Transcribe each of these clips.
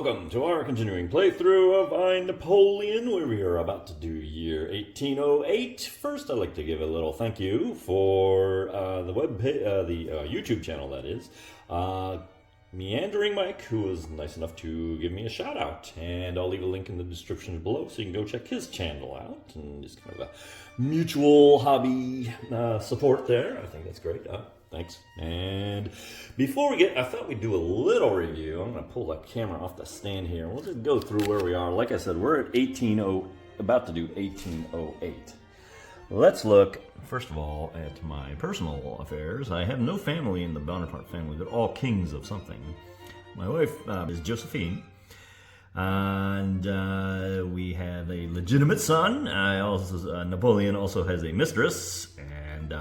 welcome to our continuing playthrough of I, Napoleon, where we are about to do year 1808. First, I'd like to give a little thank you for the YouTube channel, that is. Meandering Mike, who was nice enough to give me a shout out, and I'll leave a link in the description below so you can go check his channel out, and just kind of a mutual hobby support there. I think that's great. Thanks. And before we get, I thought we'd do a little review. I'm going to pull the camera off the stand here. We'll just go through where we are. Like I said, we're at about to do 1808. Let's look, first of all, at my personal affairs. I have no family in the Bonaparte family. They're all kings of something. My wife is Josephine. And we have a legitimate son. Napoleon also has a mistress. And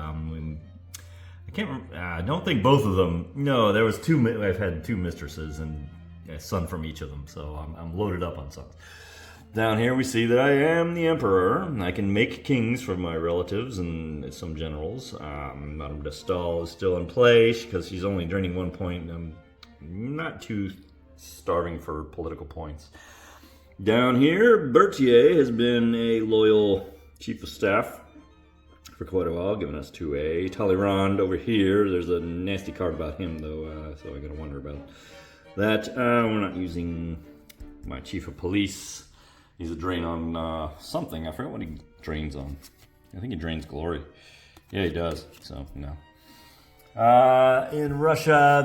I don't think both of them. No, there was two. I've had two mistresses and a son from each of them, so I'm loaded up on sons. Down here we see that I am the emperor. I can make kings for my relatives and some generals. Madame de Stael is still in play because she's only draining 1 point. I'm not too starving for political points. Down here, Berthier has been a loyal chief of staff for quite a while, giving us 2A. Talleyrand over here, there's a nasty card about him though, so I gotta wonder about that. We're not using my chief of police. He's a drain on something. I forgot what he drains on. I think he drains glory. Yeah, he does, so no. In Russia,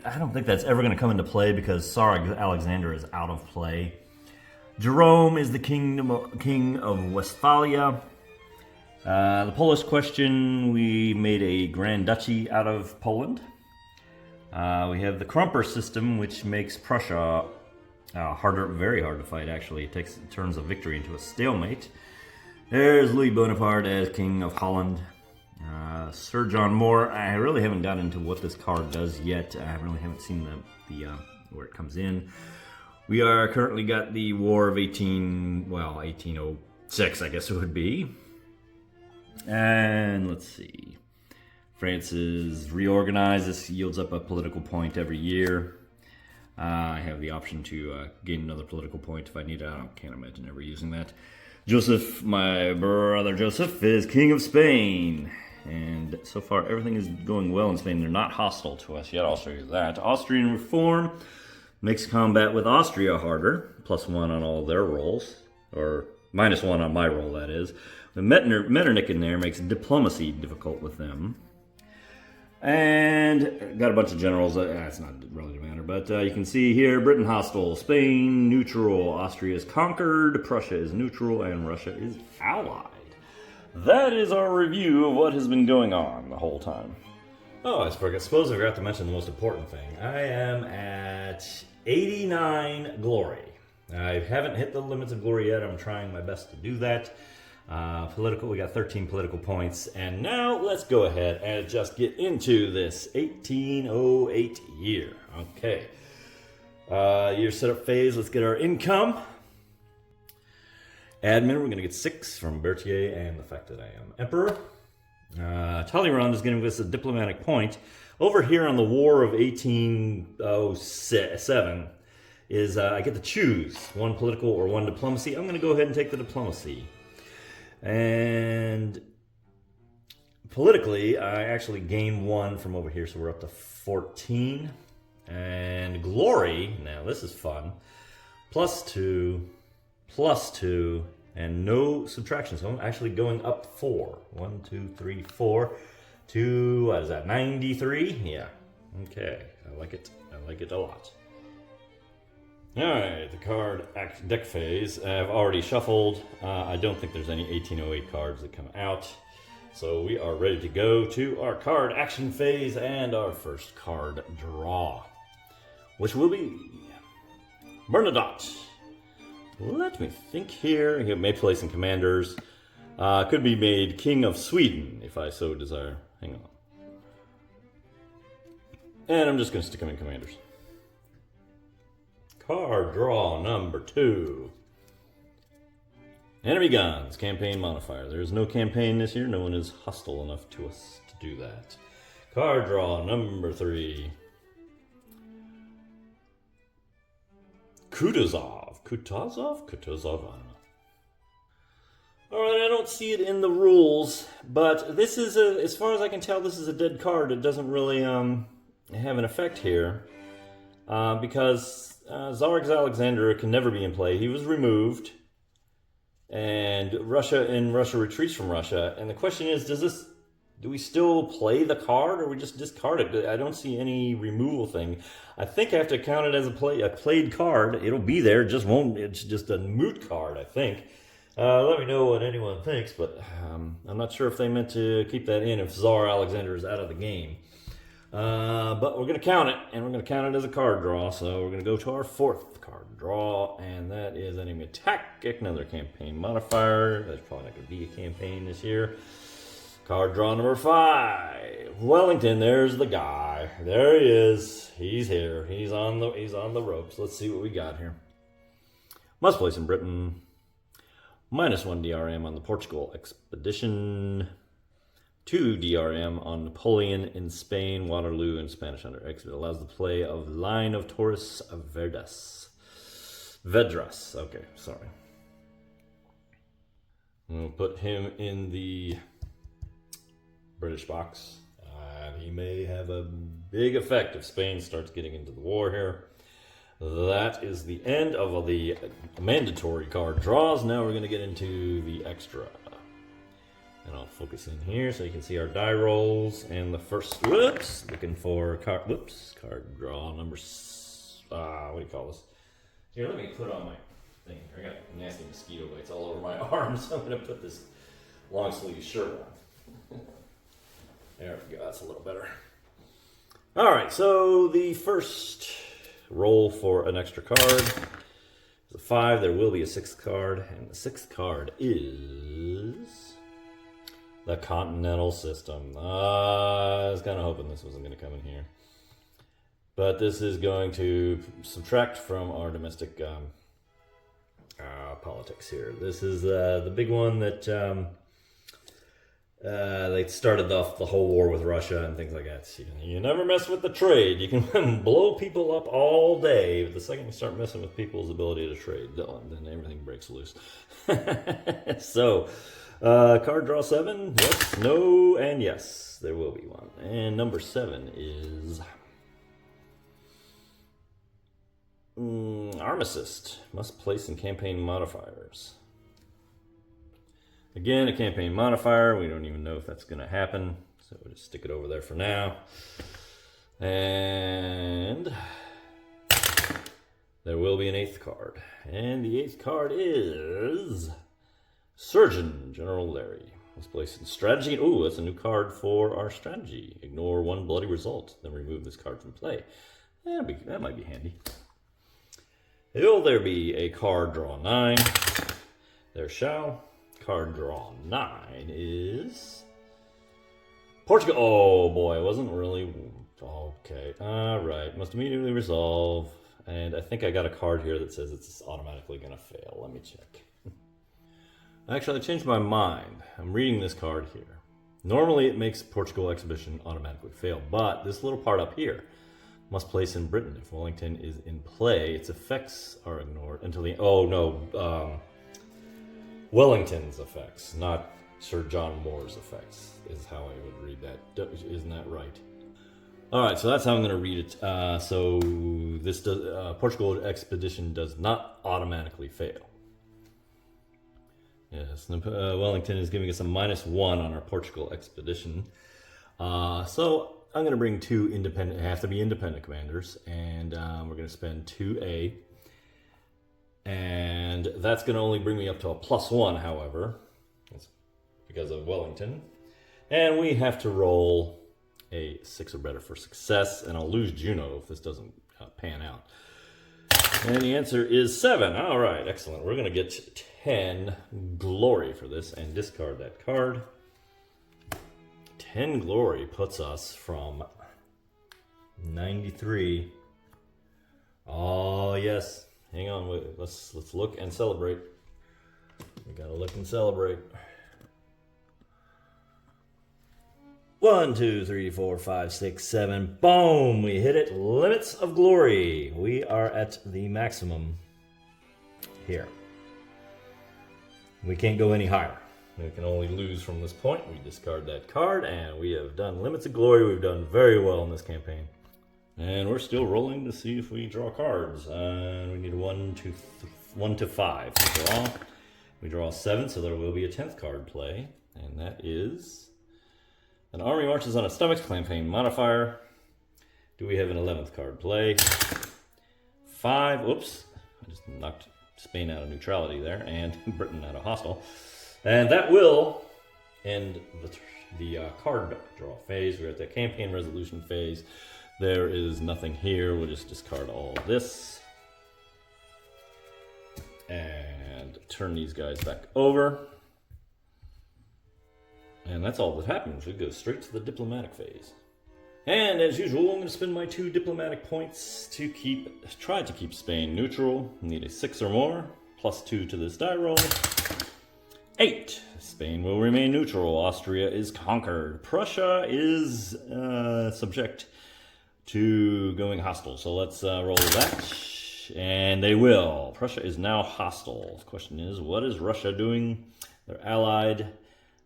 I don't think that's ever gonna come into play because Tsar Alexander is out of play. Jerome is the king of Westphalia. The Polish question, we made a Grand Duchy out of Poland. We have the Krumper system, which makes Prussia very hard to fight, actually. It turns a victory into a stalemate. There's Louis Bonaparte as King of Holland. Sir John Moore, I really haven't gotten into what this card does yet. I really haven't seen where it comes in. We are currently got the War of 1806, I guess it would be. And let's see. France is reorganized. This yields up a political point every year. I have the option to gain another political point if I need it. I can't imagine ever using that. Joseph, my brother Joseph, is King of Spain. And so far everything is going well in Spain. They're not hostile to us yet. I'll show you that. Austrian reform makes combat with Austria harder. +1 on all their rolls. Or -1 on my roll, that is. The Metternich in there makes diplomacy difficult with them. And got a bunch of generals. It's not really to matter, but you can see here, Britain hostile, Spain neutral, Austria is conquered, Prussia is neutral, and Russia is allied. That is our review of what has been going on the whole time. Oh, I suppose I forgot to mention the most important thing. I am at 89 glory. I haven't hit the limits of glory yet. I'm trying my best to do that. We got 13 political points, and now let's go ahead and just get into this 1808 year. Okay, year setup phase. Let's get our income. Admin, we're going to get 6 from Berthier and the fact that I am emperor. Talleyrand is giving us a diplomatic point. Over here on the War of 1807 is I get to choose one political or one diplomacy. I'm going to go ahead and take the diplomacy. And politically, I actually gain 1 from over here, so we're up to 14. And glory, now this is fun, +2, +2, and no subtraction. So I'm actually going up 4. 1, 2, 3, 4 to, what is that, 93? Yeah, okay, I like it a lot. Alright, the card deck phase. I've already shuffled. I don't think there's any 1808 cards that come out. So we are ready to go to our card action phase and our first card draw, which will be Bernadotte. Let me think here. He may play some commanders. Could be made King of Sweden if I so desire. Hang on. And I'm just going to stick him in commanders. Card draw number 2. Enemy guns, campaign modifier. There is no campaign this year. No one is hostile enough to us to do that. Card draw number 3. Kutuzov. All right, I don't see it in the rules, but this is as far as I can tell, this is a dead card. It doesn't really have an effect here because Tsar Alexander can never be in play. He was removed, and Russia retreats from Russia. And the question is, do we still play the card, or we just discard it? I don't see any removal thing. I think I have to count it as a played card. It'll be there, just won't. It's just a moot card, I think. Let me know what anyone thinks, but I'm not sure if they meant to keep that in if Tsar Alexander is out of the game. But we're going to count it, and we're going to count it as a card draw. So we're going to go to our fourth card draw, and that is enemy attack, another campaign modifier. There's probably not going to be a campaign this year. Card draw number 5. Wellington, there's the guy. There he is. He's here. He's on the ropes. Let's see what we got here. Must place in Britain. -1 DRM on the Portugal expedition. 2 DRM on Napoleon in Spain, Waterloo in Spanish under X. It allows the play of Line of Taurus Vedras. Okay, sorry. We'll put him in the British box. He may have a big effect if Spain starts getting into the war here. That is the end of the mandatory card draws. Now we're going to get into the extra. And I'll focus in here so you can see our die rolls. And the first, looking for card draw number, what do you call this? Here, let me put on my thing. I got nasty mosquito bites all over my arms. So I'm going to put this long sleeve shirt on. There we go, that's a little better. All right, so the first roll for an extra card is a 5. There will be a 6th card, and the 6th card is the Continental System. I was kind of hoping this wasn't going to come in here, but this is going to subtract from our domestic politics here. This is the big one that they started off the whole war with Russia and things like that. You never mess with the trade. You can blow people up all day, but the second you start messing with people's ability to trade, then everything breaks loose. So, card draw 7, yes, no, and yes, there will be one. And number 7 is Armistice. Must place in campaign modifiers. Again, a campaign modifier. We don't even know if that's going to happen, so we'll just stick it over there for now. And there will be an 8th card. And the 8th card is Surgeon General Larry. Let's place in strategy. Ooh, that's a new card for our strategy. Ignore 1 bloody result, then remove this card from play. That might be handy. Will there be a card draw 9? There shall. Card draw 9 is Portugal. Oh boy, it wasn't really okay. All right, must immediately resolve. And I think I got a card here that says it's automatically going to fail. Let me check. Actually, I changed my mind. I'm reading this card here. Normally, it makes Portugal exhibition automatically fail, but this little part up here, must place in Britain. If Wellington is in play, its effects are ignored until the Wellington's effects, not Sir John Moore's effects, is how I would read that. Isn't that right? All right, so that's how I'm going to read it. So this Portugal expedition does not automatically fail. Yes, Wellington is giving us a -1 on our Portugal expedition. So I'm going to bring 2 independent, have to be independent commanders, and we're going to spend 2A. And that's going to only bring me up to a +1, however. That's because of Wellington. And we have to roll a 6 or better for success, and I'll lose Juno if this doesn't pan out. And the answer is 7. All right, excellent. We're going to get 10 glory for this and discard that card. 10 glory puts us from 93. Oh, yes. Hang on, wait, let's look and celebrate. We gotta look and celebrate. 1, 2, 3, 4, 5, 6, 7. Boom! We hit it. Limits of glory. We are at the maximum. here. We can't go any higher. We can only lose from this point. We discard that card, and we have done Limits of Glory. We've done very well in this campaign. And we're still rolling to see if we draw cards. And we need 1 to 5 to draw. We draw 7, so there will be a 10th card play. And that is an army marches on its stomach's campaign modifier. Do we have an 11th card play? 5. Oops. I just knocked Spain out of neutrality there, and Britain out of hostile. And that will end the card draw phase. We're at the campaign resolution phase. There is nothing here. We'll just discard all this. And turn these guys back over. And that's all that happens. We go straight to the diplomatic phase. And as usual, I'm going to spend my 2 diplomatic points to try to keep Spain neutral. Need a 6 or more, +2 to this die roll. 8. Spain will remain neutral. Austria is conquered. Prussia is subject to going hostile. So let's roll that. And they will. Prussia is now hostile. The question is, what is Russia doing? They're allied,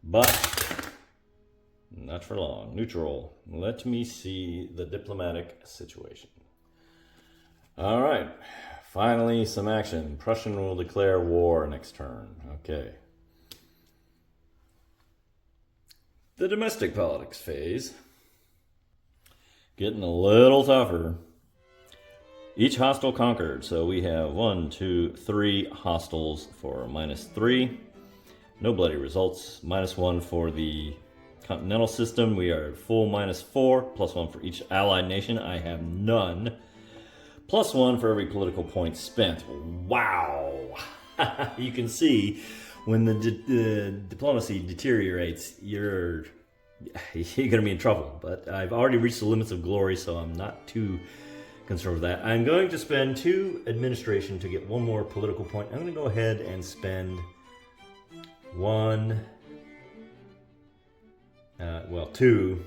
but not for long. Neutral. Let me see the diplomatic situation. All right. Finally, some action. Prussian will declare war next turn. Okay. The domestic politics phase. Getting a little tougher. Each hostile conquered. So we have 1, 2, 3 hostiles for -3. No bloody results. -1 for the continental system. We are full -4. +1 for each allied nation. I have none. +1 for every political point spent. Wow. You can see when the diplomacy deteriorates, you're going to be in trouble. But I've already reached the limits of glory, so I'm not too concerned with that. I'm going to spend 2 administration to get 1 more political point. I'm going to go ahead and spend 2,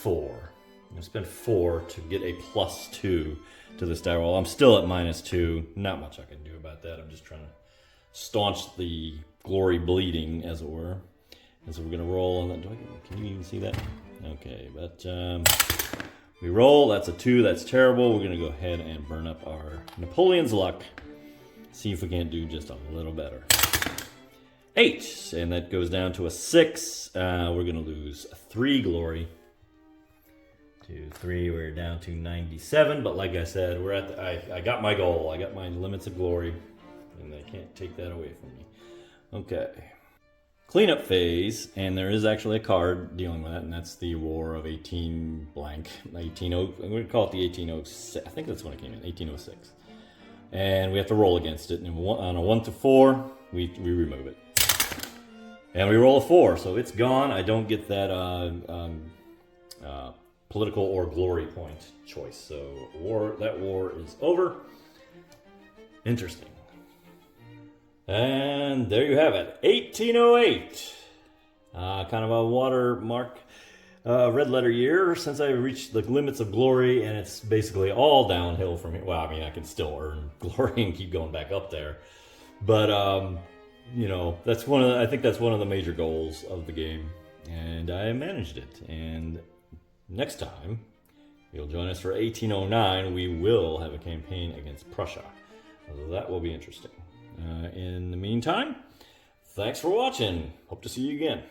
4. I'm going to spend 4 to get a +2 to this die roll. I'm still at -2. Not much I can do about that. I'm just trying to staunch the glory bleeding, as it were. And so we're going to roll on that. Can you even see that? Okay, but we roll. That's a 2. That's terrible. We're going to go ahead and burn up our Napoleon's luck. See if we can't do just a little better. 8, and that goes down to a 6. We're going to lose 3 glory. 2, 3, we're down to 97. But like I said, we're at I got my goal. I got my limits of glory, and they can't take that away from me. Okay. Cleanup phase, and there is actually a card dealing with that, and that's the War of 18 blank. I'm going to call it the 1806. I think that's when it came in, 1806. And we have to roll against it. And on a 1 to 4, we remove it. And we roll a 4, so it's gone. I don't get that political or glory point choice. So that war is over. Interesting. And there you have it, 1808. Kind of a watermark, red letter year since I reached the limits of glory, and it's basically all downhill from here. Well, I mean, I can still earn glory and keep going back up there, but you know, I think that's one of the major goals of the game, and I managed it. And next time you'll join us for 1809, we will have a campaign against Prussia. That will be interesting. In the meantime, thanks for watching. Hope to see you again.